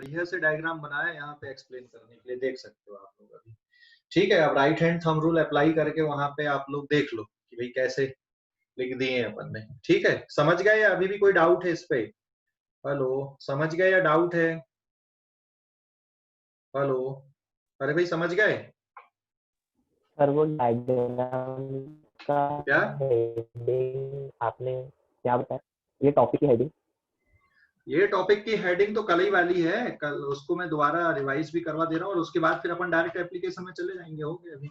बढ़िया से डायग्राम बनाया है यहाँ पे एक्सप्लेन करने के लिए, देख सकते हो आप लोग अभी। ठीक है, अब right hand thumb rule apply करके वहां पे आप लोग देख लो कि भाई कैसे लिख दिए हैं अपन ने। ठीक है, समझ गए या अभी भी कोई डाउट है इस पे? हेलो, समझ गए या डाउट है? हेलो, अरे भाई समझ गए? सर वो डायग्राम का क्या हेडिंग आपने क्या बताया, ये टॉपिक की हेडिंग? ये टॉपिक की हेडिंग तो कल ही वाली है, कल उसको मैं दोबारा रिवाइज भी करवा दे रहा हूँ और उसके बाद फिर अपन डायरेक्ट एप्लीकेशन में चले जाएंगे। हो गया, अभी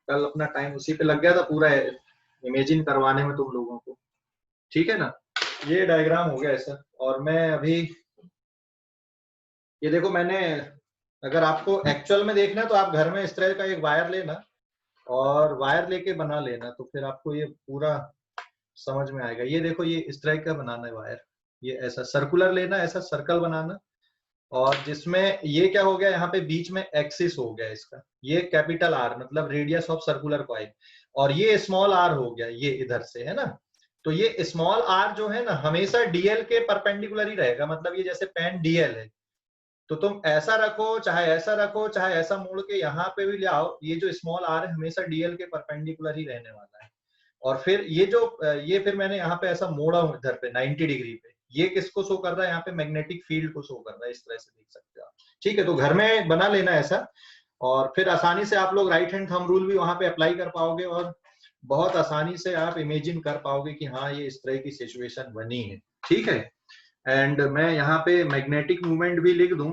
कल अपना टाइम उसी पे लग गया था पूरा इमेजिन करवाने में तुम लोगों को। ठीक है ना, ये डायग्राम हो गया ऐसा। और मैं अभी ये देखो, मैंने अगर आपको एक्चुअल में देखना है तो आप घर में इस तरह का एक वायर लेना और वायर लेके बना लेना, तो फिर आपको ये पूरा समझ में आएगा। ये देखो, ये इस तरह का बनाना है वायर, ये ऐसा सर्कुलर लेना, ऐसा सर्कल बनाना। और जिसमें ये क्या हो गया, यहाँ पे बीच में एक्सिस हो गया इसका, ये कैपिटल आर मतलब रेडियस ऑफ सर्कुलर कॉइल, और ये स्मॉल आर हो गया, ये इधर से है ना। तो ये स्मॉल आर जो है ना हमेशा डीएल के परपेंडिकुलर ही रहेगा, मतलब ये जैसे पेन डीएल है तो तुम ऐसा रखो चाहे ऐसा रखो चाहे ऐसा मोड़ के यहाँ पे भी ले आओ, ये जो स्मॉल आर है हमेशा डीएल के परपेंडिकुलर ही रहने वाला है। और फिर ये जो ये फिर मैंने यहाँ पे ऐसा मोड़ा हूँ इधर पे 90 डिग्री पे, ये किसको शो कर रहा है, यहाँ पे मैग्नेटिक फील्ड को शो कर रहा है, इस तरह से देख सकते हो आप। ठीक है, तो घर में बना लेना ऐसा, और फिर आसानी से आप लोग राइट हैंड थंब रूल भी वहां पे अप्लाई कर पाओगे और बहुत आसानी से आप इमेजिन कर पाओगे कि हाँ ये इस तरह की सिचुएशन बनी है। ठीक है, एंड मैं यहाँ पे मैग्नेटिक मूवमेंट भी लिख दूं,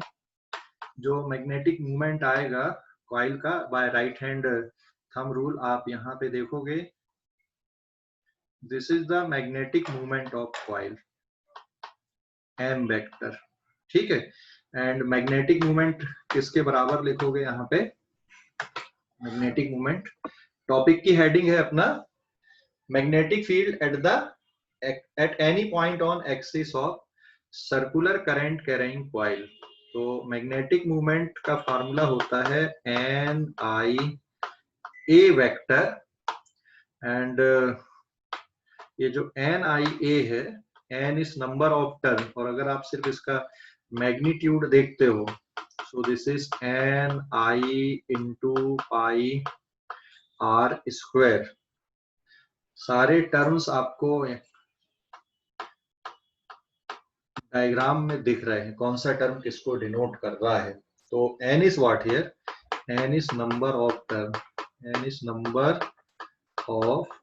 जो मैग्नेटिक मूवमेंट आएगा कॉइल का by right hand thumb rule, आप यहाँ पे देखोगे this is the magnetic movement of coil M vector. ठीक है, एंड मैग्नेटिक मूवमेंट किसके बराबर लिखोगे यहाँ पे, मैग्नेटिक मूवमेंट टॉपिक की हेडिंग है अपना magnetic field at any point on axis of circular current carrying coil. तो मैग्नेटिक मूवमेंट का फॉर्मूला होता है N I A vector, and ये जो एन आई ए है, N is number of turn, और अगर आप सिर्फ इसका मैग्नीट्यूड देखते हो so this is N I into pi R square. सारे टर्म्स आपको डायग्राम में दिख रहे हैं, कौन सा टर्म किसको डिनोट कर रहा है। तो N is what here, N is number of term, N is number of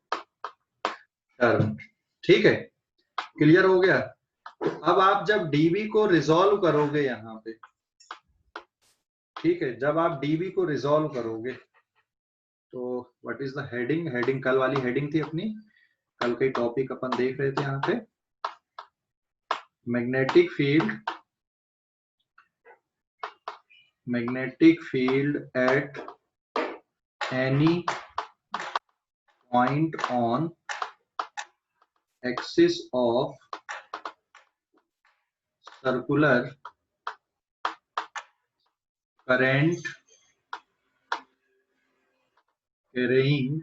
term. ठीक है, क्लियर हो गया। तो अब आप जब डीबी को रिजॉल्व करोगे यहाँ पे, ठीक है, जब आप डीबी को रिजॉल्व करोगे तो what is the heading, heading कल वाली हेडिंग थी अपनी, कल के टॉपिक अपन देख रहे थे यहाँ पे, magnetic field at any point on axis of circular current carrying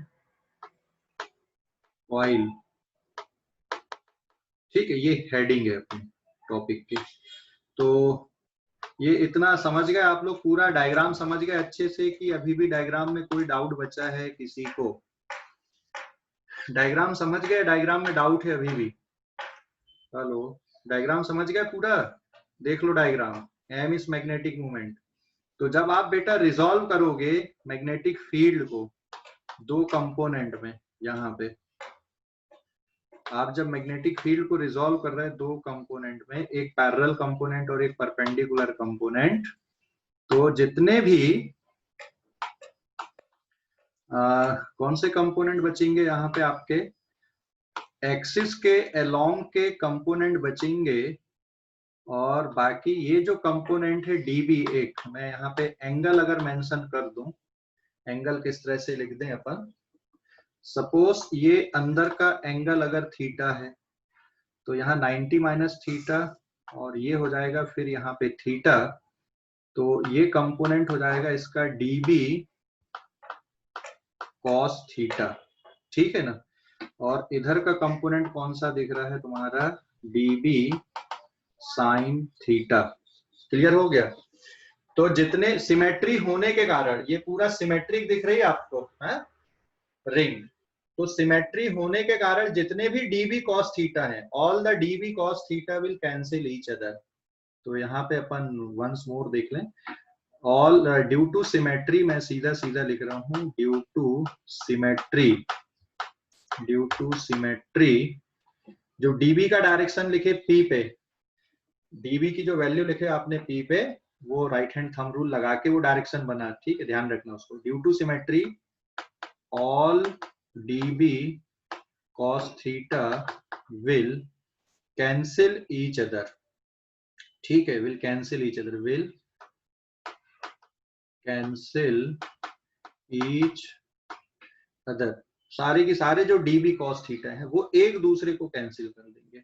coil. ठीक है, ये हेडिंग है अपने टॉपिक की। तो ये इतना समझ गए आप लोग, पूरा डायग्राम समझ गए अच्छे से, कि अभी भी डायग्राम में कोई डाउट बचा है किसी को? डायग्राम समझ गए, डायग्राम में डाउट है अभी भी? हेलो, डायग्राम समझ गए पूरा? देख लो diagram, M is magnetic movement. तो जब आप बेटा रिजॉल्व करोगे मैग्नेटिक फील्ड को दो कंपोनेंट में, यहाँ पे आप जब मैग्नेटिक फील्ड को रिजॉल्व कर रहे हैं दो कंपोनेंट में, एक पैरेलल कंपोनेंट और एक परपेंडिकुलर कंपोनेंट, तो जितने भी कौन से कंपोनेंट बचेंगे यहाँ पे, आपके एक्सिस के अलोंग के कंपोनेंट बचेंगे, और बाकी ये जो कंपोनेंट है डीबी, एक मैं यहाँ पे एंगल अगर मेंशन कर दूं, एंगल किस तरह से लिख दें अपन, सपोज ये अंदर का एंगल अगर थीटा है तो यहाँ 90 माइनस थीटा, और ये हो जाएगा फिर यहाँ पे थीटा, तो ये कंपोनेंट हो जाएगा इसका डीबी कॉस थीटा। ठीक है ना, और इधर का कंपोनेंट कौन सा दिख रहा है तुम्हारा, डीबी साइन थीटा। क्लियर हो गया? तो जितने सिमेट्री होने के कारण ये पूरा सिमेट्रिक दिख रही है आपको, है रिंग, तो सिमेट्री होने के कारण जितने भी dB cos थीटा है, all the dB cos theta will cancel each other. तो यहाँ पे अपन वंस मोर देख लें, ऑल ड्यू टू सिमेट्री, मैं सीधा सीधा लिख रहा हूं, ड्यू टू सिमेट्री, जो dB का डायरेक्शन लिखे P पे, dB की जो वैल्यू लिखे आपने P पे, वो राइट हैंड थंब रूल लगा के वो डायरेक्शन बना, ठीक है, ध्यान रखना उसको। Due to symmetry all dB cos theta will cancel each other, ठीक है, will cancel each other, will cancel each other, सारे के सारे जो dB cos थीटा है वो एक दूसरे को कैंसिल कर देंगे।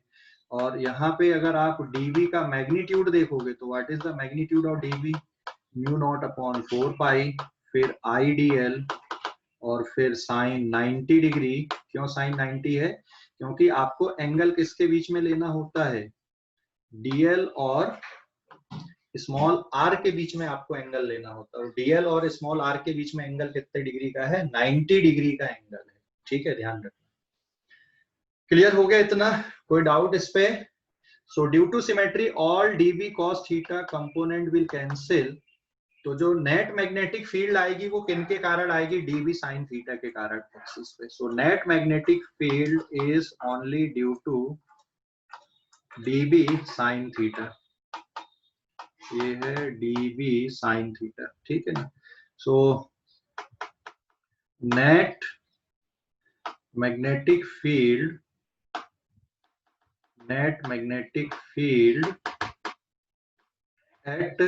और यहाँ पे अगर आप dB का मैग्नीट्यूड देखोगे तो what is the magnitude of dB, mu naught upon 4 पाई, फिर IDL, और फिर साइन 90 डिग्री। क्यों साइन 90 है? क्योंकि आपको एंगल किसके बीच में लेना होता है, DL और स्मॉल r के बीच में आपको एंगल लेना होता है। DL और स्मॉल r के बीच में एंगल कितने डिग्री का है, 90 डिग्री का एंगल है, ठीक है, ध्यान रखना। क्लियर हो गया इतना? कोई डाउट इस पे? So due to symmetry all dB cos theta component will cancel. तो जो नेट मैग्नेटिक फील्ड आएगी वो किनके कारण आएगी, dB sin थीटा के कारण एक्सिस पे। So net magnetic field is only due to dB sin theta, ये है dB sin थीटा, ठीक है ना। So net magnetic field at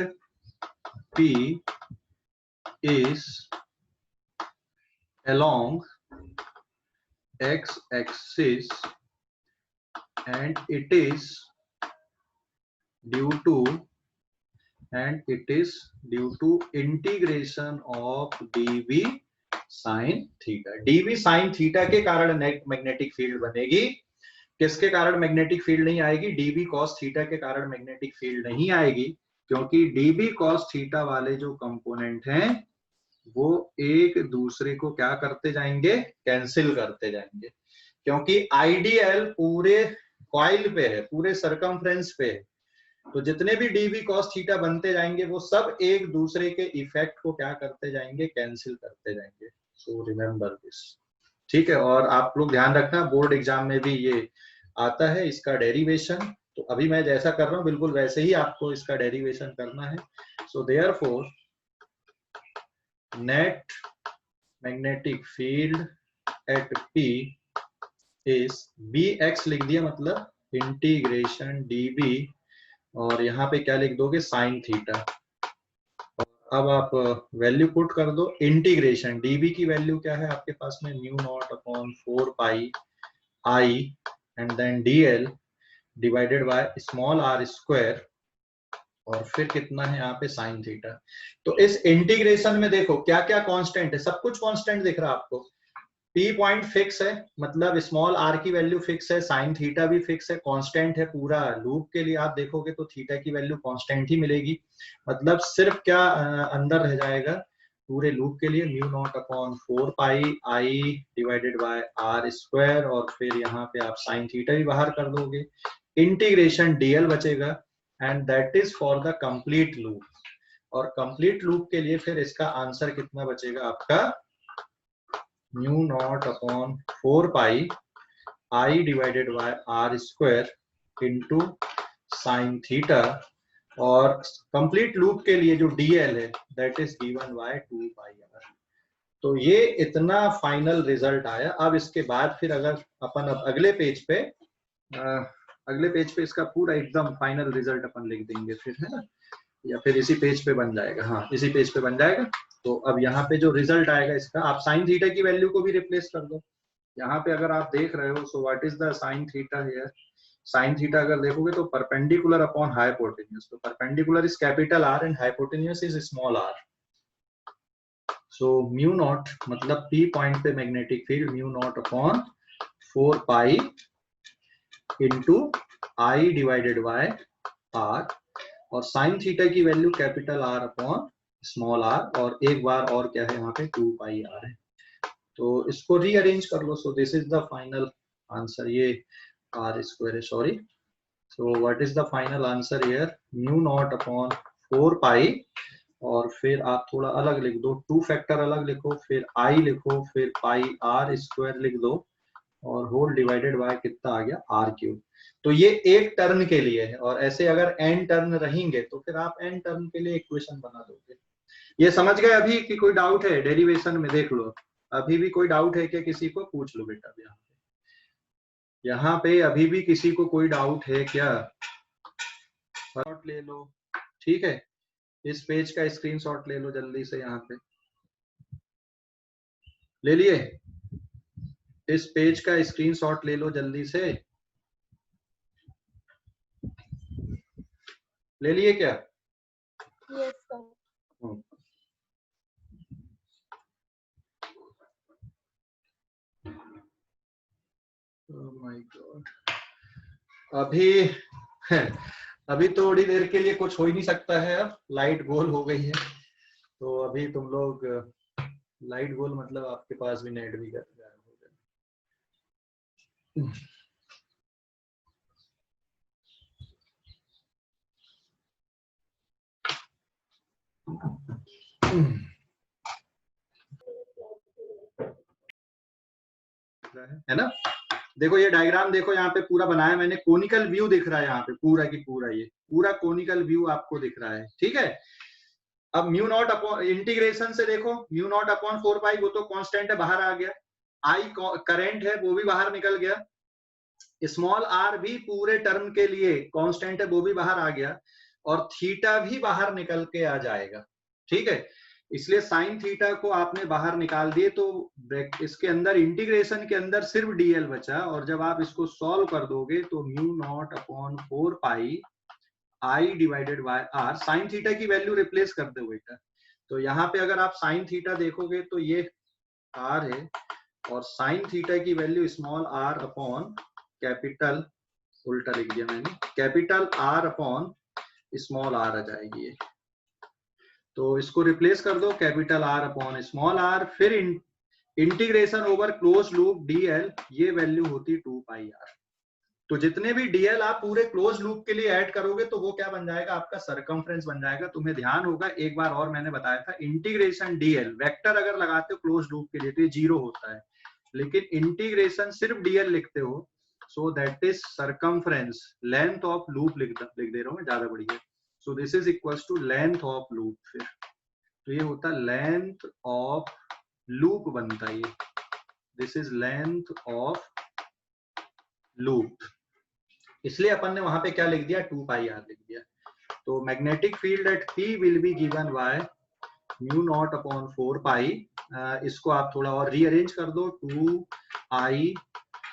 P is along x axis and it is due to integration of dB sin theta. dB sin theta के कारण net magnetic field बनेगी, किसके कारण मैग्नेटिक फील्ड नहीं आएगी, dB cos थीटा के कारण magnetic field नहीं आएगी, क्योंकि dB cos थीटा वाले जो कंपोनेंट हैं वो एक दूसरे को क्या करते जाएंगे, कैंसिल करते जाएंगे। क्योंकि IDL पूरे कॉइल पे है, पूरे सरकमफ्रेंस पे है, तो जितने भी dB cos थीटा बनते जाएंगे वो सब एक दूसरे के इफेक्ट को क्या करते जाएंगे, कैंसिल करते जाएंगे। सो रिमेंबर दिस, ठीक है। और आप लोग ध्यान रखना, बोर्ड एग्जाम में भी ये आता है इसका डेरिवेशन, तो अभी मैं जैसा कर रहा हूं बिल्कुल वैसे ही आपको इसका डेरिवेशन करना है। So therefore net magnetic field eight P is Bx लिख दिया, मतलब इंटीग्रेशन dB, और यहाँ पे क्या लिख दोगे, साइन थीटा। अब आप वैल्यू पुट कर दो, इंटीग्रेशन dB की वैल्यू क्या है आपके पास में, mu naught upon 4 pi I and then DL divided by small r square, और फिर कितना है यहाँ पे साइन थीटा। तो इस इंटीग्रेशन में देखो क्या क्या कांस्टेंट है, सब कुछ कांस्टेंट दिख रहा है आपको। P पॉइंट फिक्स है, मतलब स्मॉल r की वैल्यू फिक्स है, साइन थीटा भी फिक्स है, कांस्टेंट है। पूरा लूप के लिए आप देखोगे तो थीटा की वैल्यू कांस्टेंट ही मिलेगी, मतलब सिर्फ क्या अंदर रह जाएगा पूरे लूप के लिए, mu naught upon 4 pi I divided by r square, और फिर यहाँ पे आप साइन थीटा भी बाहर कर दोगे, इंटीग्रेशन DL बचेगा, and that is for the complete loop. और कंप्लीट लूप के लिए फिर इसका आंसर कितना बचेगा आपका, mu naught upon 4 pi I divided by r square into sine theta, और कंप्लीट लूप के लिए जो DL है that is given by 2 pi r। तो ये इतना फाइनल रिजल्ट आया। अब इसके बाद फिर अगर अपन अब अगले पेज पे इसका पूरा एकदम फाइनल रिजल्ट अपन लिख देंगे फिर, है ना, या फिर इसी पेज पे बन जाएगा, हाँ इसी पेज पे बन जाएगा। तो अब यहाँ पे जो रिजल्ट आएगा इसका, आप साइन थीटा की वैल्यू को भी रिप्लेस कर दो। यहाँ पे अगर आप देख रहे हो, so what is the sine theta here, sine theta अगर देखोगे तो परपेंडिकुलर अपॉन हाइपोटेन्यूज, तो perpendicular is capital R and hypotenuse is small r। So mu naught मतलब P पॉइंट पे magnetic field mu naught upon 4 pi into I divided by R, और sine theta की value capital R upon small r, और एक बार और क्या है यहाँ पे 2 पाई आर है। तो इसको रीअरेंज कर लो। So this is the final answer. ये आर स्क्वायर है, sorry. So what is the final answer here, mu naught upon 4 pi, और फिर आप थोड़ा अलग लिख दो, 2 फैक्टर अलग लिखो, फिर आई लिखो, फिर पाई आर स्क्वायर लिख दो, और होल डिवाइडेड बाय कितना आ गया, आर क्यूब। तो ये एक टर्न के लिए है, और ऐसे अगर n टर्न रहेंगे तो फिर आप n टर्न के लिए इक्वेशन बना दोगे। ये समझ गए अभी कि कोई डाउट है डेरिवेशन में? देख लो, अभी भी कोई डाउट है क्या? किसी को पूछ लो बेटा। यहाँ पे अभी भी किसी को कोई डाउट है क्या? ले लो, ठीक है। इस पेज का स्क्रीनशॉट ले लो जल्दी से, यहाँ पे ले लिए? इस पेज का स्क्रीनशॉट ले लो जल्दी से, ले लिए क्या? Yes sir. Oh my God. अभी थोड़ी देर के लिए कुछ हो ही नहीं सकता है। अब लाइट गोल हो गई है, तो अभी तुम लोग, लाइट गोल मतलब आपके पास भी नेट भी गायब हो गया है ना? देखो ये डायग्राम देखो, यहाँ पे पूरा बनाया मैंने, कोनिकल व्यू दिख रहा है यहाँ पे पूरा की पूरा, ये पूरा कोनिकल व्यू आपको दिख रहा है, ठीक है। अब म्यू नॉट अपॉन इंटीग्रेशन से देखो, म्यू नॉट अपॉन 4 पाई, वो तो कांस्टेंट है, बाहर आ गया। आई करंट है, वो भी बाहर निकल गया। स्मॉल आर भी पूरे टर्म के लिए कांस्टेंट है, वो भी बाहर आ गया। और थीटा भी बाहर निकल के आ जाएगा, ठीक है। इसलिए साइन थीटा को आपने बाहर निकाल दिए, तो इसके अंदर इंटीग्रेशन के अंदर सिर्फ डीएल बचा, और जब आप इसको सॉल्व कर दोगे तो mu naught upon 4 pi I divided by R, sine theta की वैल्यू रिप्लेस कर दो बेटा। तो यहाँ पे अगर आप साइन थीटा देखोगे तो ये आर है, और साइन थीटा की value small R upon capital, उल्टा लिख दिया मैंने, capital R upon small R आ जाएगी ये। तो इसको रिप्लेस कर दो, capital R upon small R, फिर integration over close loop DL, ये वैल्यू होती 2 पाई आर। तो जितने भी डीएल आप पूरे क्लोज लूप के लिए ऐड करोगे तो वो क्या बन जाएगा, आपका सरकमफ्रेंस बन जाएगा। तुम्हें ध्यान होगा, एक बार और मैंने बताया था, इंटीग्रेशन डीएल वेक्टर अगर लगाते हो क्लोज लूप के लिए तो ये 0 होता है, लेकिन इंटीग्रेशन सिर्फ डीएल लिखते हो, so that is circumference, length of loop लिख दे रहा हूँ मैं, ज्यादा बढ़िया। So this is equals to length of loop, फिर तो ये होता है लेंथ ऑफ लूप बनता है ये, this is length of loop. इसलिए अपन ने वहां पे क्या लिख दिया, 2 पाई आर लिख दिया। तो magnetic field eight P will be given by mu naught upon 4 पाई, इसको आप थोड़ा और रीअरेंज कर दो, 2 आई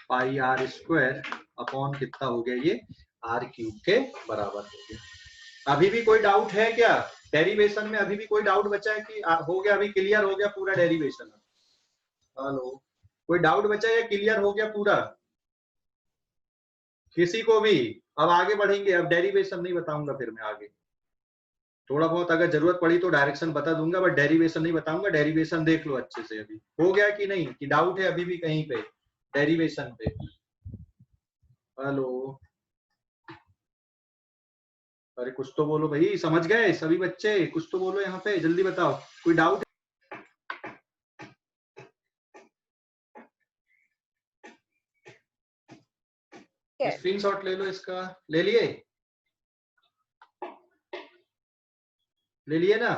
पाई आर स्क्वायर अपॉन कितना हो गया, ये आर क्यूब के बराबर हो गया। अभी भी कोई डाउट है क्या डेरिवेशन में? अभी भी कोई डाउट बचा है कि हो गया, अभी क्लियर हो गया पूरा डेरिवेशन? हेलो, कोई डाउट बचा है या क्लियर हो गया पूरा किसी को भी? अब आगे बढ़ेंगे, अब डेरिवेशन नहीं बताऊंगा फिर मैं आगे, थोड़ा बहुत अगर जरूरत पड़ी तो डायरेक्शन बता दूंगा, बट डेरिवेशन नहीं बताऊंगा। डेरिवेशन देख लो अच्छे से। अभी हो गया कि नहीं, कि डाउट है अभी भी कहीं पे डेरिवेशन पे? हेलो, अरे कुछ तो बोलो भाई, समझ गए सभी बच्चे? कुछ तो बोलो यहाँ पे, जल्दी बताओ, कोई डाउट? स्क्रीनशॉट ले लो इसका, ले लिए? ले लिए ना?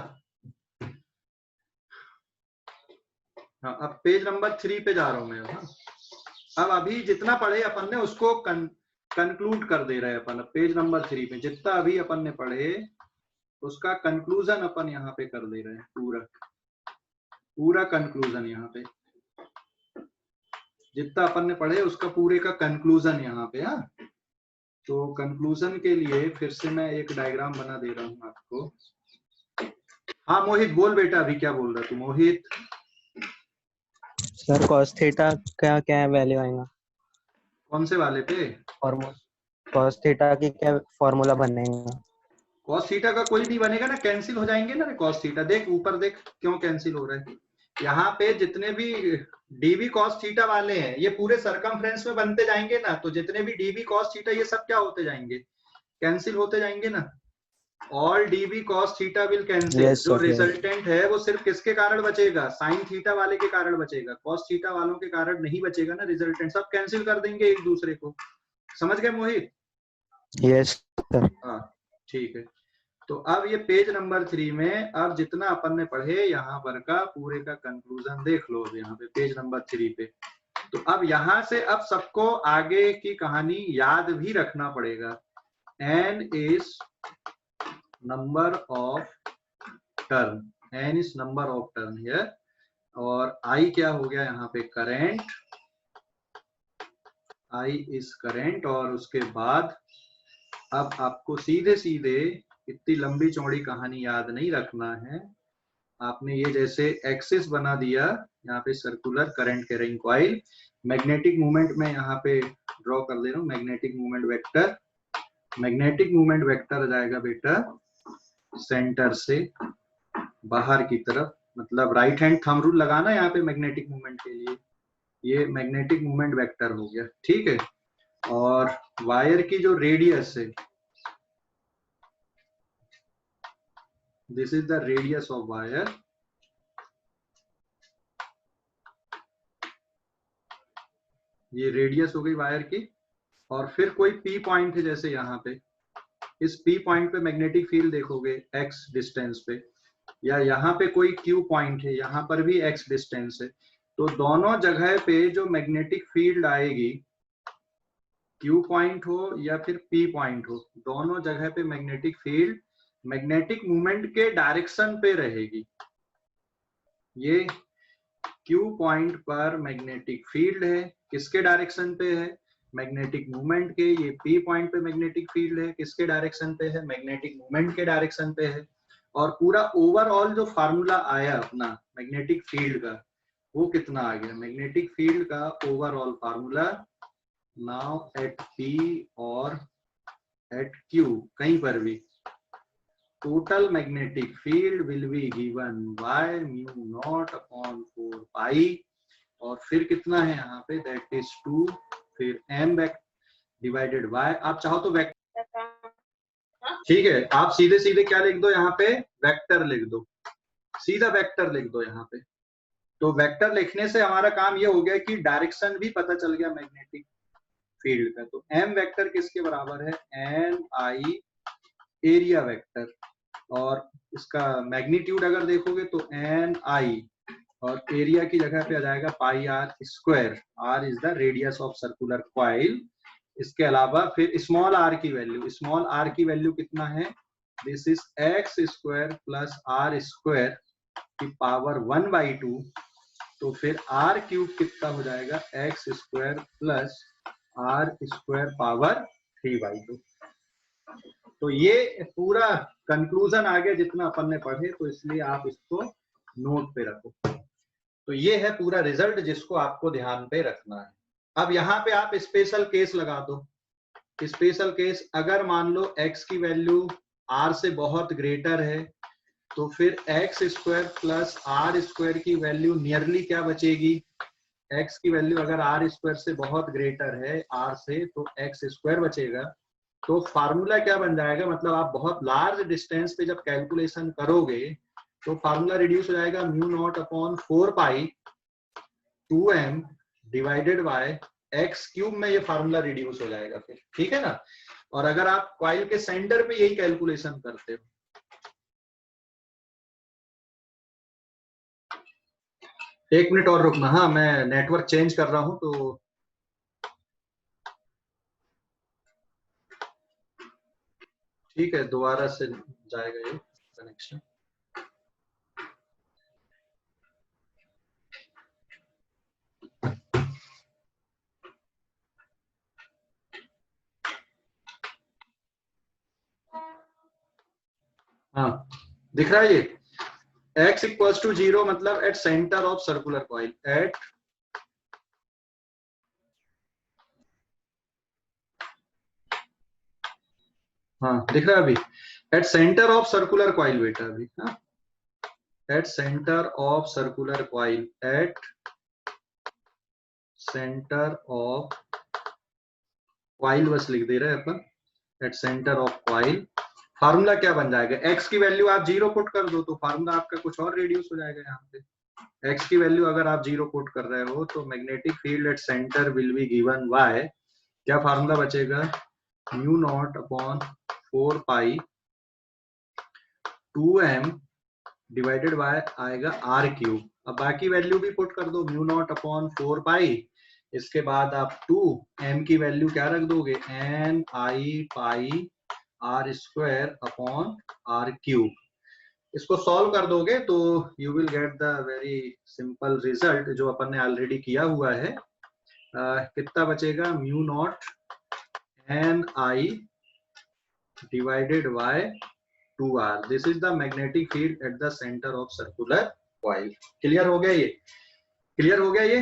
हाँ, अब पेज नंबर 3 पे जा रहा हूं मैं। हाँ, अब अभी जितना पढ़े अपन ने उसको कंक्लूड कर दे रहे हैं अपन। पेज नंबर 3 पे जितना अभी अपन ने पढ़े उसका कंक्लूजन अपन यहाँ पे कर दे रहे हैं, पूरा कंक्लूजन यहाँ पे, जितना अपन ने पढ़े उसका पूरे का कंक्लूजन यहाँ पे। हाँ, तो कंक्लूजन के लिए फिर से मैं एक डायग्राम बना दे रहा हूँ आपको। हाँ मोहित बोल बेटा, अभी क्या बोल रहा तू मोहित? सर cos थीटा का क्या वैल्यू आएगा? कौन से वाले पे? फॉर्मूला cos थीटा की क्या फॉर्मूला बनेगा? cos थीटा का कोई भी बनेगा ना, कैंसिल हो जाएंगे ना cos थीटा। देख ऊपर देख क्यों कैंसिल हो रहा है। यहाँ पे जितने भी dv cos थीटा वाले हैं ये पूरे सरकमफ्रेंस में बनते जाएंगे ना, तो जितने भी dv cos थीटा ये सब क्या होते जाएंगे, कैंसिल होते जाएंगे ना। All dv cos theta will cancel. Yes, जो sir, yes. रिजल्टेंट है वो सिर्फ किसके कारण बचेगा, sin थीटा वाले के कारण बचेगा, cos थीटा वालों के कारण नहीं बचेगा ना रिजल्टेंट, सब कैंसिल कर देंगे एक दूसरे को। समझ गए मोहित? Yes, sir. हाँ ठीक है। तो अब ये पेज नंबर 3 में अब जितना अपन ने पढ़े यहाँ पर का पूरे का कंक्लूजन देख लो अब यहाँ पे पेज नंबर 3 पे। तो अब यहाँ से अब सबको आगे की कहानी याद भी रखना पड़ेगा। n is number of turn, n is number of turn here, और I क्या हो गया यहाँ पे करंट, I is करंट। और उसके बाद अब आपको सीधे सीधे इतनी लंबी चौड़ी कहानी याद नहीं रखना है। आपने ये जैसे एक्सिस बना दिया यहाँ पे circular current carrying coil, magnetic movement में यहाँ पे ड्रॉ कर दे रहा हूँ magnetic movement vector. Magnetic movement vector जाएगा बेटा सेंटर से बाहर की तरफ, मतलब राइट हैंड थंब रूल लगाना यहाँ पे मैग्नेटिक मूवमेंट के लिए। ये मैग्नेटिक मूवमेंट वेक्टर हो गया, ठीक है। और वायर की जो रेडियस है, this is the radius of wire. ये रेडियस हो गई वायर की। और फिर कोई पी पॉइंट है जैसे यहाँ पे, इस पी पॉइंट पे मैग्नेटिक फील्ड देखोगे एक्स डिस्टेंस पे, या यहाँ पे कोई क्यू पॉइंट है, यहाँ पर भी एक्स डिस्टेंस है। तो दोनों जगह पे जो मैग्नेटिक फील्ड आएगी, क्यू पॉइंट हो या फिर पी पॉइंट हो, दोनों जगह पे मैग्नेटिक फील्ड मैग्नेटिक मूवमेंट के डायरेक्शन पे रहेगी। ये क्यू पॉइंट पर मैग्नेटिक फील्ड है, किसके डायरेक्शन पे है, मैग्नेटिक मूवमेंट के। ये पी पॉइंट पे मैग्नेटिक फील्ड है, किसके डायरेक्शन पे है, मैग्नेटिक मूवमेंट के डायरेक्शन पे है। और पूरा ओवरऑल जो फार्मूला आया अपना मैग्नेटिक फील्ड का, वो कितना आ गया, मैग्नेटिक फील्ड का overall formula now at P और एट क्यू कहीं पर भी, total magnetic field will be given by mu naught upon 4 pi। और फिर कितना है यहाँ पे, that is 2, फिर m divided by, आप चाहो तो वेक्टर, ठीक है, आप सीधे सीधे क्या लिख दो यहाँ पे, वेक्टर लिख दो, सीधा वेक्टर लिख दो यहाँ पे। तो वेक्टर लिखने से हमारा काम ये हो गया कि डायरेक्शन भी पता चल गया मैग्नेटिक फील्ड का। तो m वेक्टर किसके बराबर है, n i एरिया वेक्टर। और इसका मैग्नीट्यूड अगर देखोगे तो एन आई, और एरिया की जगह पे आ जाएगा pi R square. R is the radius of circular coil. इसके अलावा फिर स्मॉल आर की वैल्यू, स्मॉल आर की वैल्यू कितना है, this is X square plus are square की पावर 1/2। तो फिर आर क्यूब कितना हो जाएगा, X square plus are square power 3/2। तो ये पूरा कंक्लूजन आ गया जितना अपन ने पढ़े, तो इसलिए आप इसको नोट पे रखो। तो ये है पूरा रिजल्ट जिसको आपको ध्यान पे रखना है। अब यहाँ पे आप स्पेशल केस लगा दो। स्पेशल केस, अगर मान लो x की वैल्यू r से बहुत ग्रेटर है, तो फिर x square plus are square की वैल्यू नियरली क्या बचेगी, x की वैल्यू अगर आर स्क्वायर से बहुत ग्रेटर है r से, तो एक्स स्क्वायर बचेगा। तो फार्मूला क्या बन जाएगा, मतलब आप बहुत लार्ज डिस्टेंस पे जब कैलकुलेशन करोगे तो फार्मूला रिड्यूस हो जाएगा mu naught upon 4 pi 2m divided by x cube में, ये फार्मूला रिड्यूस हो जाएगा फिर, ठीक है ना। और अगर आप कॉइल के सेंटर पे यही कैलकुलेशन करते हो, एक मिनट और रुकना, हाँ मैं नेटवर्क चेंज कर रहा हूं तो ठीक है, दोबारा से जाएगा ये कनेक्शन। हाँ दिख रहा है ये, x इक्वल्स टू 0 मतलब at centre of circular coil, at हाँ दिख रहा है अभी, at centre of circular coil बेटा अभी, हाँ, at centre of circular coil, at centre of coil बस लिख दे रहे हैं अपन, at centre of coil. Formula क्या बन जाएगा, एक्स की वैल्यू आप 0 पुट कर दो तो फार्मूला आपका कुछ और रिड्यूस हो जाएगा। यहाँ पे एक्स की वैल्यू अगर आप 0 पुट कर रहे हो तो magnetic field at centre will be given by, क्या फार्मूला बचेगा, mu naught upon 4 pi 2m divided by आएगा आर क्यूब। अब बाकी वैल्यू भी पुट कर दो, म्यू नॉट अपॉन 4 पाई, इसके बाद आप 2m की वैल्यू क्या रख दोगे, N I pi R square upon R cube. इसको सॉल्व कर दोगे तो you will get the very simple result जो अपन ने ऑलरेडी किया हुआ है। कितना बचेगा, mu naught N I divided by 2r, this is the magnetic field at the centre of circular coil. Clear हो गया ये, क्लियर हो गया ये,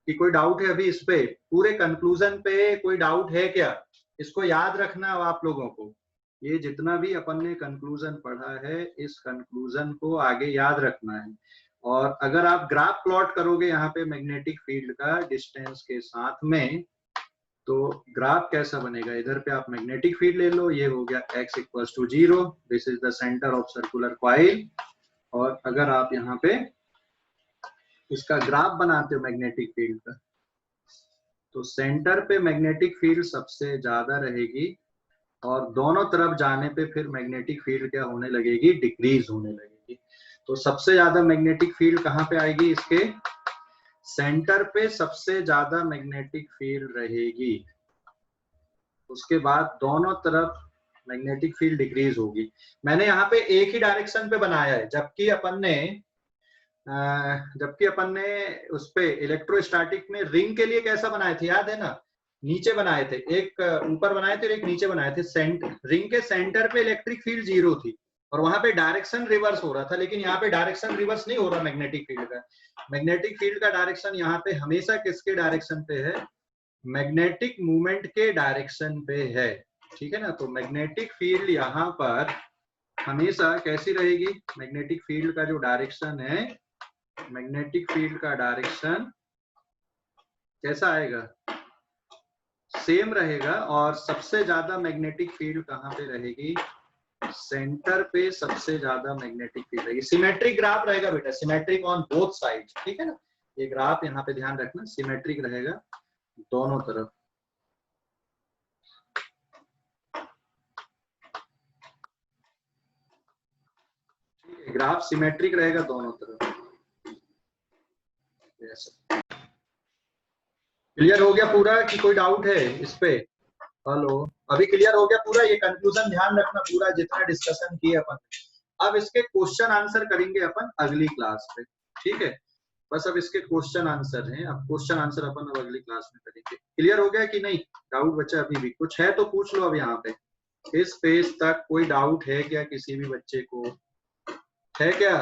कि कोई डाउट है अभी इस पे, पूरे कंक्लूजन पे कोई डाउट है क्या, इसको याद रखना अब आप लोगों को, ये जितना भी अपन ने कंक्लूजन पढ़ा है इस कंक्लूजन को आगे याद रखना है। और अगर आप ग्राफ प्लॉट करोगे यहाँ पे मैग्नेटिक फील्ड का डिस्टेंस के साथ में, तो ग्राफ कैसा बनेगा, इधर पे आप मैग्नेटिक फील्ड ले लो, ये हो गया x equals to 0, this is the centre of circular coil. और अगर आप यहाँ पे इसका ग्राफ बनाते हो मैग्नेटिक फील्ड का, तो सेंटर पे मैग्नेटिक फील्ड सबसे ज्यादा रहेगी और दोनों तरफ जाने पे फिर मैग्नेटिक फील्ड क्या होने लगेगी, डिक्रीज होने लगेगी। तो सबसे ज्यादा मैग्नेटिक फील्ड कहाँ पे आएगी, इसके सेंटर पे सबसे ज्यादा मैग्नेटिक फील्ड रहेगी, उसके बाद दोनों तरफ मैग्नेटिक फील्ड डिक्रीज होगी। मैंने यहाँ पे एक ही डायरेक्शन पे बनाया है, जबकि अपन ने उस पे इलेक्ट्रोस्टैटिक में रिंग के लिए कैसा बनाए थे, याद है ना, नीचे बनाए थे, एक ऊपर बनाए थे और एक नीचे बनाए थे। रिंग के सेंटर पे इलेक्ट्रिक फील्ड 0 थी और वहां पे डायरेक्शन रिवर्स हो रहा था, लेकिन यहाँ पे डायरेक्शन रिवर्स नहीं हो रहा मैग्नेटिक फील्ड का। मैग्नेटिक फील्ड का डायरेक्शन यहाँ पे हमेशा किसके डायरेक्शन पे है, मैग्नेटिक मूवमेंट के डायरेक्शन पे है, ठीक है ना। तो मैग्नेटिक फील्ड यहाँ पर हमेशा कैसी रहेगी, मैग्नेटिक फील्ड का जो डायरेक्शन है, मैग्नेटिक फील्ड का डायरेक्शन कैसा आएगा, सेम रहेगा। और सबसे ज्यादा मैग्नेटिक फील्ड कहाँ पे रहेगी, सेंटर पे सबसे ज्यादा मैग्नेटिक फील्ड रहेगी। सिमेट्रिक ग्राफ रहेगा बेटा, सिमेट्रिक ऑन बोथ साइड, ठीक है ना। ये ग्राफ यहाँ पे ध्यान रखना, सिमेट्रिक रहेगा दोनों तरफ। ग्राफ सिमेट्रिक रहेगा दोनों तरफ। क्लियर हो गया पूरा कि कोई डाउट है इस पे, हेलो, अभी क्लियर हो गया पूरा, ये कंक्लूजन ध्यान रखना पूरा जितना डिस्कशन किए अपन। अब इसके क्वेश्चन आंसर करेंगे अपन अगली क्लास पे, ठीक है, बस अब इसके क्वेश्चन आंसर हैं, अब क्वेश्चन आंसर अपन अब अगली क्लास में करेंगे। क्लियर हो गया कि नहीं, डाउट बचा अभी भी कुछ है तो पूछ लो। अब यहाँ पे इस पेज तक कोई डाउट है क्या, किसी भी बच्चे को है क्या?